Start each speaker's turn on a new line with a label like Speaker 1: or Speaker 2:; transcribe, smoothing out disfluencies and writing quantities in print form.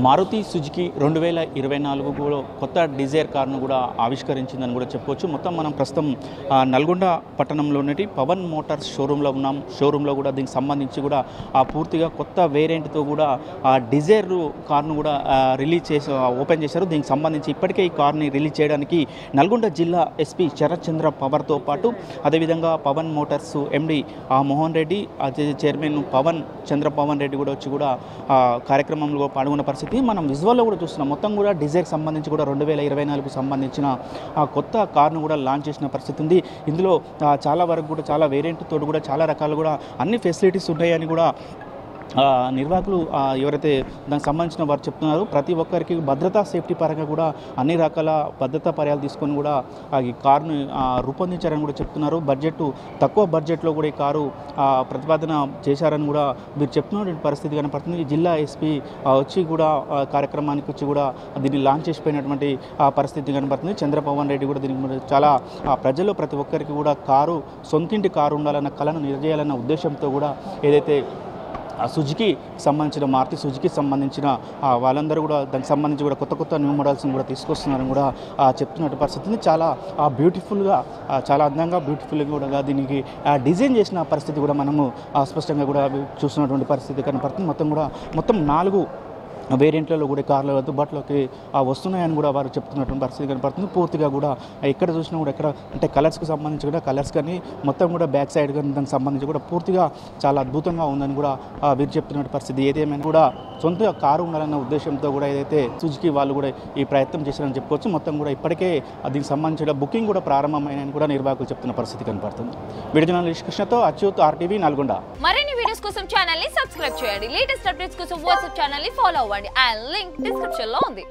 Speaker 1: Maruti Suzuki 2024లో కొత్త Dzire కార్ను కూడా ఆవిష్కరించిందని కూడా చెప్పుకోవచ్చు. మొత్తం మనం ప్రస్తుతం నల్గొండ పట్టణంలోని పవన్ మోటార్స్ షోరూంలో ఉన్నాం. షోరూంలో కూడా దీనికి సంబంధించి కూడా పూర్తిగా కొత్త వేరియంట్తో కూడా డిజైర్ కార్ను కూడా ఓపెన్ చేశారు. దీనికి సంబంధించి ఇప్పటికే ఈ కార్ని రిలీజ్ చేయడానికి నల్గొండ జిల్లా ఎస్పీ శరత్ చంద్ర పవర్తో పాటు అదేవిధంగా పవన్ మోటార్స్ ఎండి మోహన్ రెడ్డి, చైర్మన్ పవన్ రెడ్డి కూడా వచ్చి కూడా కార్యక్రమంలో పాల్గొన్న పరిస్థితి మనం విజువల్లో కూడా చూస్తున్నాం. మొత్తం కూడా డిజైర్కి సంబంధించి కూడా 2024కు సంబంధించిన కొత్త కార్ను కూడా లాంచ్ చేసిన పరిస్థితి ఉంది. ఇందులో చాలా వరకు కూడా చాలా వేరియంట్ తోటి కూడా చాలా రకాలు కూడా అన్ని ఫెసిలిటీస్ ఉన్నాయని కూడా నిర్వాహకులు ఎవరైతే దానికి సంబంధించిన వారు చెప్తున్నారు. ప్రతి ఒక్కరికి భద్రతా సేఫ్టీ పరంగా కూడా అన్ని రకాల భద్రతా పర్యాలు తీసుకొని కూడా ఈ కారును రూపొందించారని కూడా చెప్తున్నారు. తక్కువ బడ్జెట్లో కూడా ఈ కారు ప్రతిపాదన చేశారని కూడా మీరు చెప్తున్నటువంటి పరిస్థితి కనపడుతుంది. ఈ జిల్లా ఎస్పీ వచ్చి కూడా కార్యక్రమానికి వచ్చి కూడా దీన్ని లాంచ్ చేసిపోయినటువంటి పరిస్థితి కనపడుతుంది. చంద్రపవన్ రెడ్డి కూడా దీనికి చాలా ప్రజలు ప్రతి ఒక్కరికి కూడా సొంతింటి కారు ఉండాలన్న కళను నిజేయాలన్న ఉద్దేశంతో కూడా ఏదైతే సుజుకి సంబంధించిన మారుతి సుజుకి సంబంధించిన వాళ్ళందరూ కూడా దానికి సంబంధించి కూడా కొత్త న్యూ మోడల్స్ని కూడా తీసుకొస్తున్నారని కూడా చెప్తున్నట్టు పరిస్థితి. చాలా బ్యూటిఫుల్గా చాలా అందంగా బ్యూటిఫుల్గా కూడా దీనికి డిజైన్ చేసిన పరిస్థితి కూడా మనము స్పష్టంగా కూడా చూస్తున్నటువంటి పరిస్థితి కనపడుతుంది. మొత్తం 4 వేరియంట్లలో కూడా కార్లు అందుబాటులోకి వస్తున్నాయని కూడా వారు చెప్తున్నటువంటి పరిస్థితి కనపడుతుంది. పూర్తిగా కూడా ఎక్కడ చూసినా కూడా ఎక్కడ అంటే కలర్స్కి సంబంధించి కూడా కలర్స్ కానీ మొత్తం కూడా బ్యాక్ సైడ్ కానీ దానికి సంబంధించి కూడా పూర్తిగా చాలా అద్భుతంగా ఉందని కూడా వీరు చెప్తున్న పరిస్థితి. ఏదేమైనా కూడా సొంత కారు ఉండాలన్న ఉద్దేశంతో కూడా ఏదైతే సుజుకి వాళ్ళు కూడా ఈ ప్రయత్నం చేశారని చెప్పుకోవచ్చు. మొత్తం కూడా ఇప్పటికే దీనికి సంబంధించిన బుకింగ్ కూడా ప్రారంభమైనని కూడా నిర్వాహకులు చెప్తున్న పరిస్థితి కనపడుతుంది. వీడియో జర్నలిస్ట్ కృష్ణతో అచ్యుత్, RTV నల్గొండ.
Speaker 2: మరిన్ని వీడియోస్ కోసం ఛానల్ ని సబ్స్క్రైబ్ చేయండి. లేటెస్ట్ అప్డేట్స్ కోసం వాట్సాప్ ఛానల్ ని ఫాలో అవ్వండి. ఆ లింక్ డిస్క్రిప్షన్ లో ఉంది.